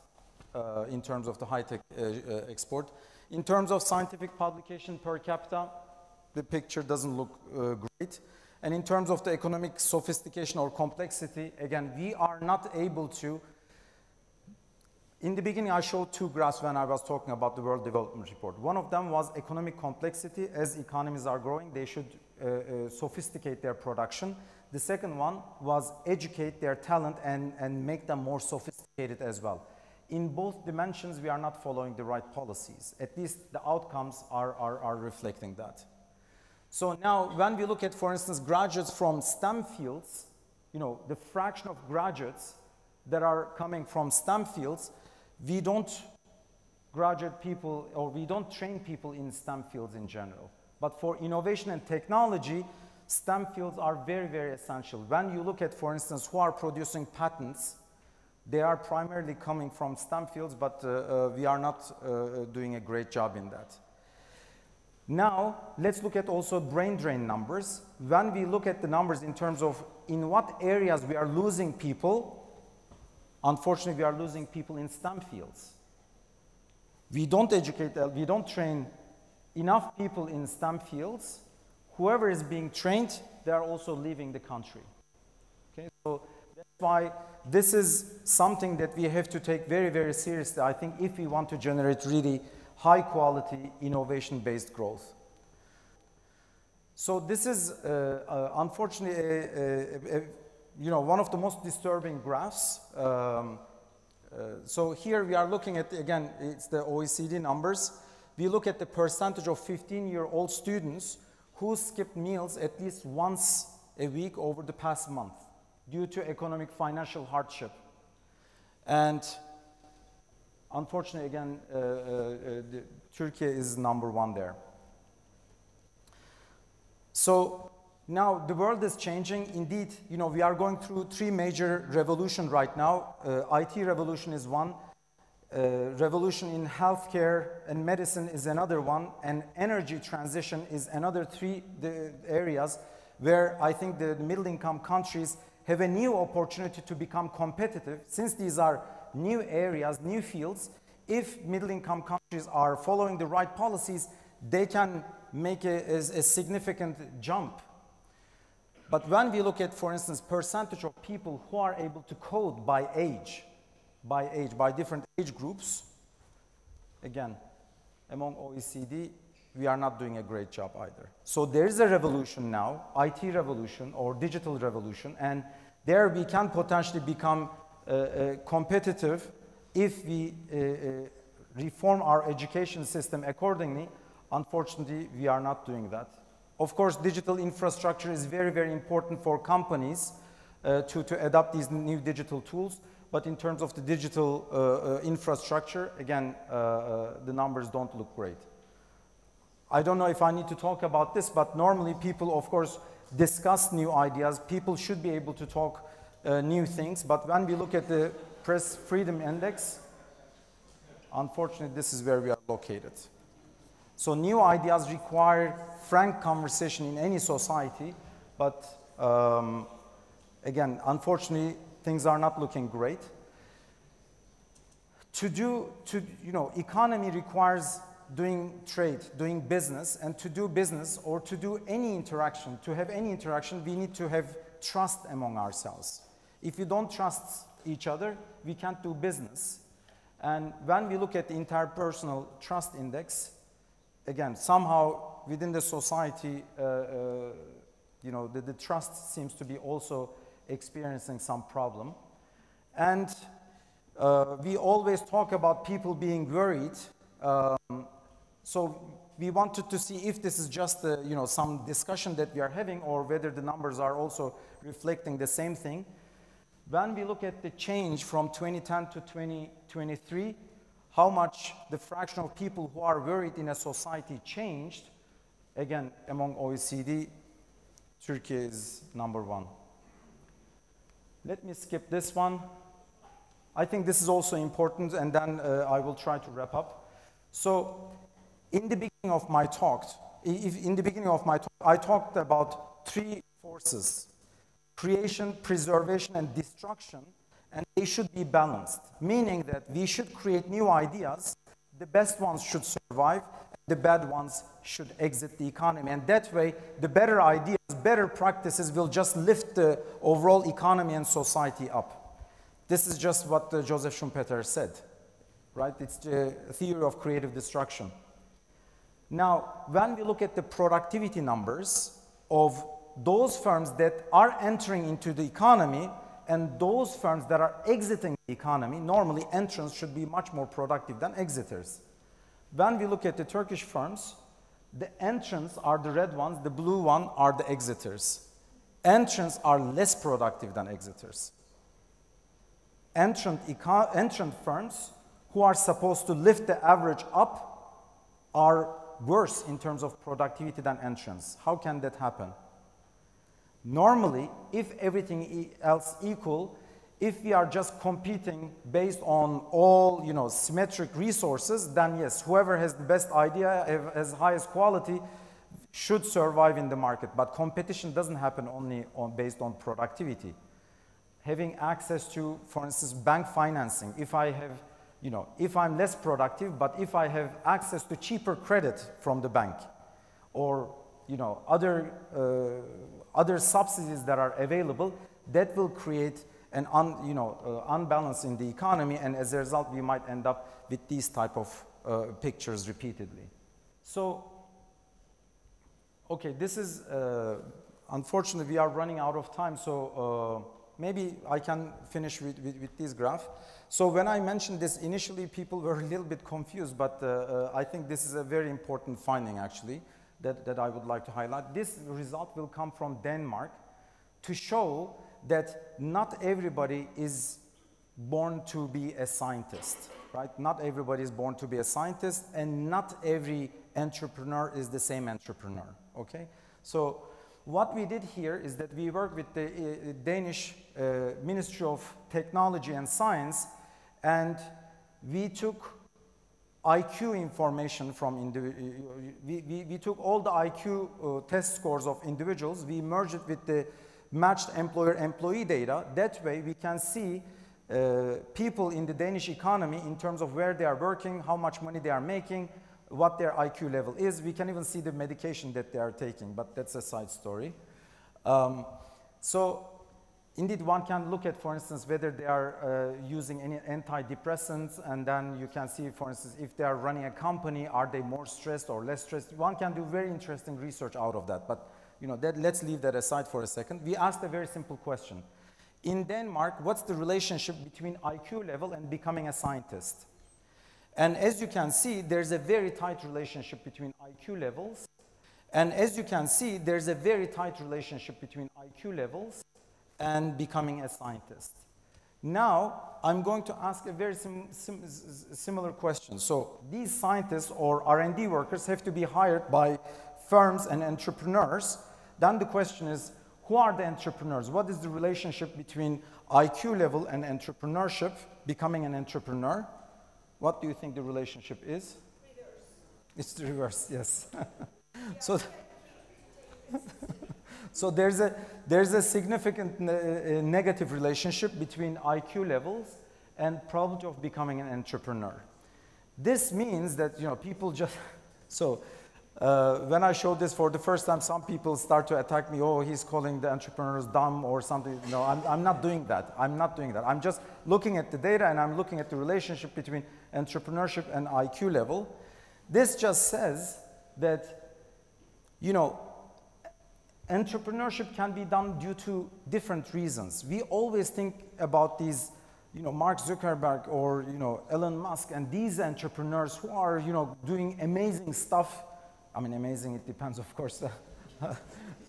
in terms of the high-tech export. In terms of scientific publication per capita, the picture doesn't look great. And in terms of the economic sophistication or complexity, again, we are not able to. In the beginning, I showed 2 graphs when I was talking about the World Development Report. One of them was economic complexity. As economies are growing, they should sophisticate their production. The second one was educate their talent and make them more sophisticated as well. In both dimensions, we are not following the right policies. At least the outcomes are reflecting that. So now, when we look at, for instance, graduates from STEM fields, you know, the fraction of graduates that are coming from STEM fields, we don't graduate people, or we don't train people in STEM fields in general. But for innovation and technology, STEM fields are very, very essential. When you look at, for instance, who are producing patents, they are primarily coming from STEM fields, but we are not doing a great job in that. Now, let's look at also brain drain numbers. When we look at the numbers in terms of in what areas we are losing people, unfortunately, we are losing people in STEM fields. We don't educate, we don't train enough people in STEM fields. Whoever is being trained, they are also leaving the country. Okay, so that's why this is something that we have to take very, very seriously, I think, if we want to generate really high quality, innovation-based growth. So this is, unfortunately, you know, one of the most disturbing graphs. So here we are looking at, again, it's the OECD numbers. We look at the percentage of 15-year-old students who skipped meals at least once a week over the past month due to economic financial hardship. And unfortunately, again, Turkey is #1 there. So now the world is changing. Indeed, you know, we are going through 3 major revolutions right now. IT revolution is one. Revolution in healthcare and medicine is another one. And energy transition is another 3 areas where I think the middle-income countries have a new opportunity to become competitive. Since these are new areas, new fields, if middle-income countries are following the right policies, they can make a significant jump. But when we look at, for instance, percentage of people who are able to code by different age groups, again, among OECD, we are not doing a great job either. So there is a revolution now, IT revolution or digital revolution, and there we can potentially become competitive if we reform our education system accordingly. Unfortunately, we are not doing that. Of course, digital infrastructure is very, very important for companies to adopt these new digital tools. But in terms of the digital infrastructure, again, the numbers don't look great. I don't know if I need to talk about this, but normally people, of course, discuss new ideas. People should be able to talk new things. But when we look at the Press Freedom Index, unfortunately, this is where we are located. So new ideas require frank conversation in any society. But again, unfortunately, things are not looking great. Economy requires doing trade, doing business, and to do business or to do any interaction, to have any interaction, we need to have trust among ourselves. If we don't trust each other, we can't do business. And when we look at the interpersonal trust index, again, somehow within the society, the trust seems to be also experiencing some problem. And we always talk about people being worried. So we wanted to see if this is just some discussion that we are having or whether the numbers are also reflecting the same thing. When we look at the change from 2010 to 2023, how much the fraction of people who are worried in a society changed, again, among OECD, Turkey is #1. Let me skip this one. I think this is also important, and then I will try to wrap up. So, in the beginning of my talk, I talked about 3 forces: creation, preservation, and destruction, and they should be balanced, meaning that we should create new ideas, the best ones should survive, the bad ones should exit the economy, and that way, the better ideas, better practices will just lift the overall economy and society up. This is just what Joseph Schumpeter said, right? It's the theory of creative destruction. Now, when we look at the productivity numbers of those firms that are entering into the economy and those firms that are exiting the economy, normally entrants should be much more productive than exiters. When we look at the Turkish firms, the entrants are the red ones, the blue one are the exiters. Entrants are less productive than exiters. Entrant firms who are supposed to lift the average up are worse in terms of productivity than entrants. How can that happen? Normally, if everything else equal, if we are just competing based on all, symmetric resources, then yes, whoever has the best idea, has highest quality, should survive in the market. But competition doesn't happen only based on productivity. Having access to, for instance, bank financing, if I have, if I'm less productive, but if I have access to cheaper credit from the bank, or, other subsidies that are available, that will create an unbalance in the economy, and as a result, we might end up with these type of pictures repeatedly. So, okay, this is, unfortunately, we are running out of time, so maybe I can finish with this graph. So when I mentioned this, initially people were a little bit confused, but I think this is a very important finding, actually, that I would like to highlight. This result will come from Denmark to show that not everybody is born to be a scientist, right? Not everybody is born to be a scientist, and not every entrepreneur is the same entrepreneur, okay? So what we did here is that we worked with the Danish Ministry of Technology and Science, and we took IQ information from we took all the IQ test scores of individuals, we merged it with the matched employer-employee data. That way we can see people in the Danish economy in terms of where they are working, how much money they are making, what their IQ level is. We can even see the medication that they are taking, but that's a side story. So indeed, one can look at, for instance, whether they are using any antidepressants, and then you can see, for instance, if they are running a company, are they more stressed or less stressed? One can do very interesting research out of that, but let's leave that aside for a second. We asked a very simple question. In Denmark, what's the relationship between IQ level and becoming a scientist? And as you can see, there's a very tight relationship between IQ levels. And as you can see, there's a very tight relationship between IQ levels and becoming a scientist. Now, I'm going to ask a very similar question. So these scientists or R&D workers have to be hired by firms and entrepreneurs. Then the question is, who are the entrepreneurs? What is the relationship between IQ level and entrepreneurship, becoming an entrepreneur? What do you think the relationship is? Reverse. It's the reverse, yes. So there's a significant negative relationship between IQ levels and probability of becoming an entrepreneur. This means that people just when I showed this for the first time, some people start to attack me. Oh, he's calling the entrepreneurs dumb or something. No, I'm not doing that. I'm not doing that. I'm just looking at the data, and I'm looking at the relationship between entrepreneurship and IQ level. This just says that entrepreneurship can be done due to different reasons. We always think about these, Mark Zuckerberg or, Elon Musk and these entrepreneurs who are, doing amazing stuff. I mean, amazing, it depends, of course.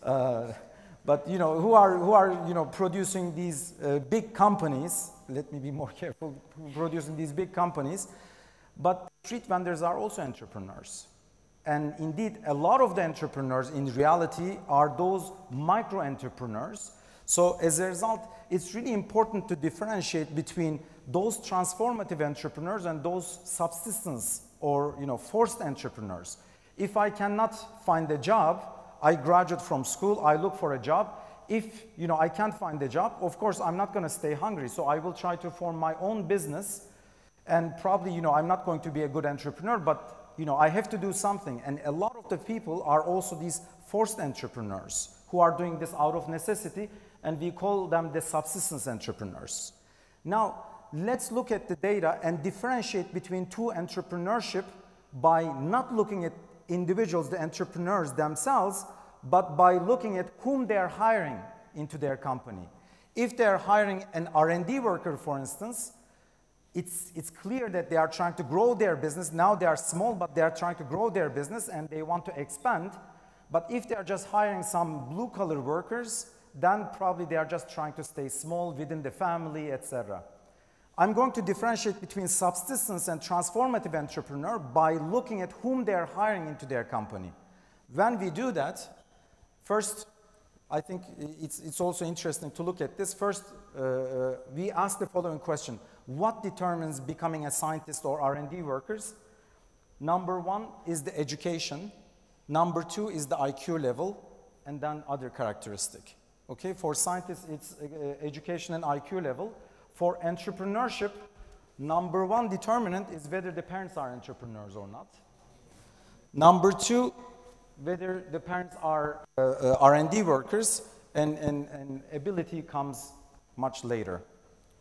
But, who are producing these big companies. Let me be more careful, producing these big companies. But street vendors are also entrepreneurs. And indeed, a lot of the entrepreneurs in reality are those micro-entrepreneurs. So as a result, it's really important to differentiate between those transformative entrepreneurs and those subsistence or forced entrepreneurs. If I cannot find a job, I graduate from school, I look for a job. If I can't find a job, of course, I'm not going to stay hungry. So I will try to form my own business. And probably, I'm not going to be a good entrepreneur, but I have to do something. And a lot of the people are also these forced entrepreneurs who are doing this out of necessity, and we call them the subsistence entrepreneurs. Now, let's look at the data and differentiate between two entrepreneurship by not looking at individuals, the entrepreneurs themselves, but by looking at whom they are hiring into their company. If they are hiring an R&D worker, for instance, it's clear that they are trying to grow their business. Now they are small, but they are trying to grow their business and they want to expand. But if they are just hiring some blue-collar workers, then probably they are just trying to stay small within the family, etc. I'm going to differentiate between subsistence and transformative entrepreneur by looking at whom they are hiring into their company. When we do that, first, I think it's also interesting to look at this. First, we ask the following question. What determines becoming a scientist or R&D workers? Number one is the education. Number two is the IQ level, and then other characteristic. Okay, for scientists, it's education and IQ level. For entrepreneurship, number one determinant is whether the parents are entrepreneurs or not. Number two, whether the parents are R&D workers, and ability comes much later.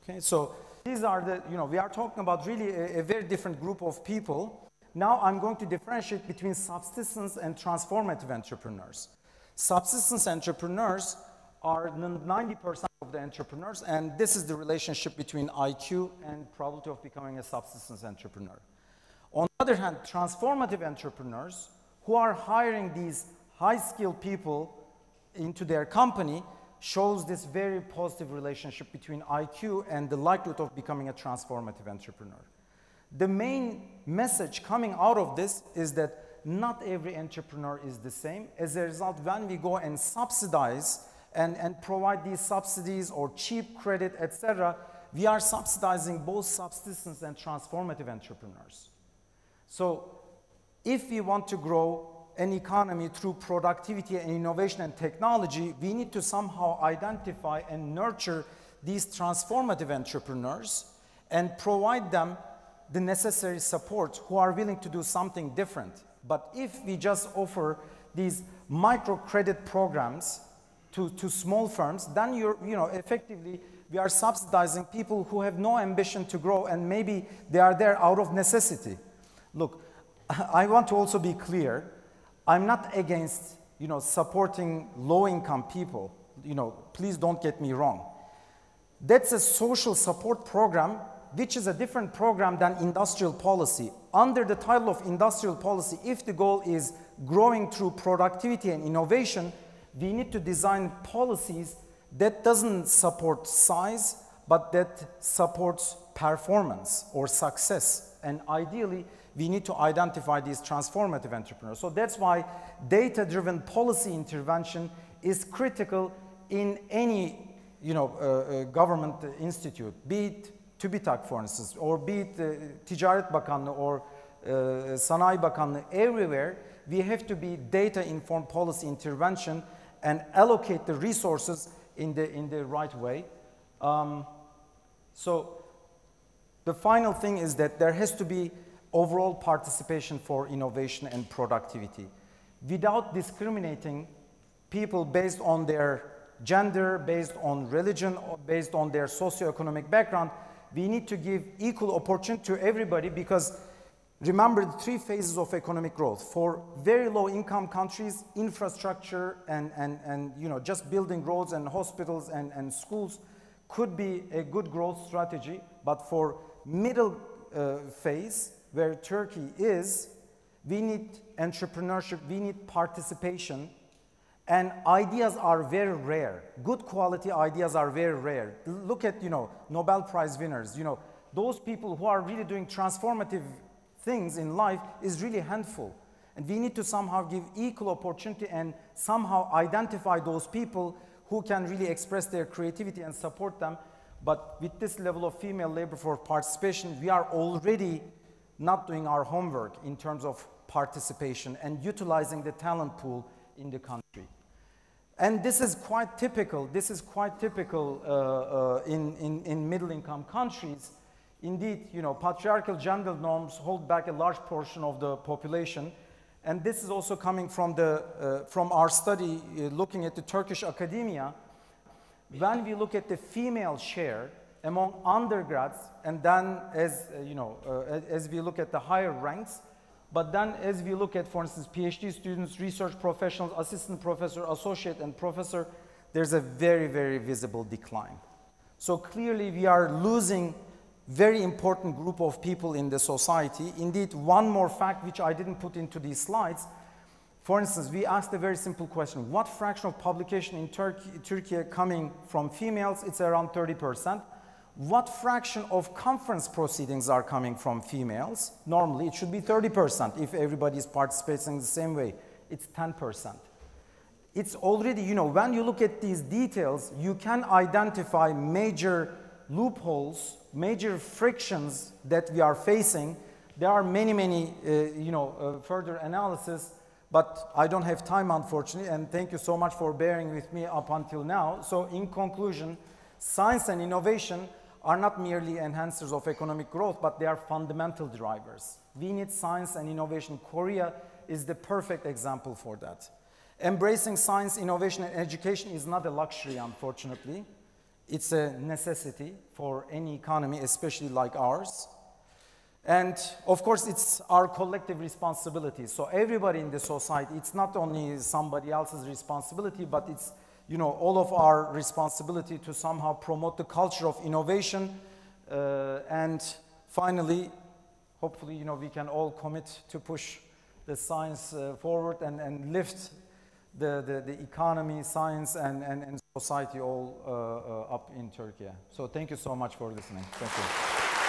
Okay, so these are the, we are talking about really a very different group of people. Now I'm going to differentiate between subsistence and transformative entrepreneurs. Subsistence entrepreneurs are 90% of the entrepreneurs, and this is the relationship between IQ and probability of becoming a subsistence entrepreneur. On the other hand, transformative entrepreneurs who are hiring these high-skilled people into their company shows this very positive relationship between IQ and the likelihood of becoming a transformative entrepreneur. The main message coming out of this is that not every entrepreneur is the same. As a result, when we go and subsidize and provide these subsidies or cheap credit, etc., we are subsidizing both subsistence and transformative entrepreneurs. So if we want to grow an economy through productivity and innovation and technology, we need to somehow identify and nurture these transformative entrepreneurs and provide them the necessary support who are willing to do something different. But if we just offer these microcredit programs to small firms, then effectively we are subsidizing people who have no ambition to grow, and maybe they are there out of necessity. Look, I want to also be clear. I'm not against, supporting low-income people. Please don't get me wrong. That's a social support program, which is a different program than industrial policy. Under the title of industrial policy, if the goal is growing through productivity and innovation, we need to design policies that doesn't support size, but that supports performance or success. And ideally, we need to identify these transformative entrepreneurs. So that's why data-driven policy intervention is critical in any government institute, be it TÜBİTAK, for instance, or be it Ticaret Bakanlığı or Sanayi Bakanlığı. Everywhere we have to be data-informed policy intervention and allocate the resources in the right way. So the final thing is that there has to be overall participation for innovation and productivity. Without discriminating people based on their gender, based on religion, or based on their socioeconomic background, we need to give equal opportunity to everybody, because remember the three phases of economic growth. For very low income countries, infrastructure and just building roads and hospitals and schools could be a good growth strategy. But for middle phase, where Turkey is, we need entrepreneurship, we need participation, and ideas are very rare. Good quality ideas are very rare. Look at, Nobel Prize winners, those people who are really doing transformative things in life is really a handful. And we need to somehow give equal opportunity and somehow identify those people who can really express their creativity and support them. But with this level of female labor force participation, we are already not doing our homework in terms of participation and utilizing the talent pool in the country. And this is quite typical. This is quite typical in middle-income countries. Indeed, patriarchal gender norms hold back a large portion of the population. And this is also coming from our study looking at the Turkish academia. When we look at the female share among undergrads, and then as we look at the higher ranks, But then as we look at, for instance, PhD students, research professionals, assistant professor, associate, and professor, there's a very, very visible decline. So clearly we are losing very important group of people in the society. Indeed, one more fact which I didn't put into these slides, for instance, we asked a very simple question. What fraction of publication in Turkey coming from females? It's around 30%. What fraction of conference proceedings are coming from females? Normally, it should be 30% if everybody is participating the same way. It's 10%. It's already, you know, when you look at these details, you can identify major loopholes, major frictions that we are facing. There are many, further analysis, but I don't have time, unfortunately, and thank you so much for bearing with me up until now. So in conclusion, science and innovation are not merely enhancers of economic growth, but they are fundamental drivers. We need science and innovation. Korea is the perfect example for that. Embracing science, innovation, and education is not a luxury, unfortunately. It's a necessity for any economy, especially like ours. And of course, it's our collective responsibility. So everybody in the society, it's not only somebody else's responsibility, but it's, you know, all of our responsibility to somehow promote the culture of innovation. And finally, hopefully, you know, we can all commit to push the science forward and lift the economy, science, and society all up in Turkey. So thank you so much for listening. Thank you.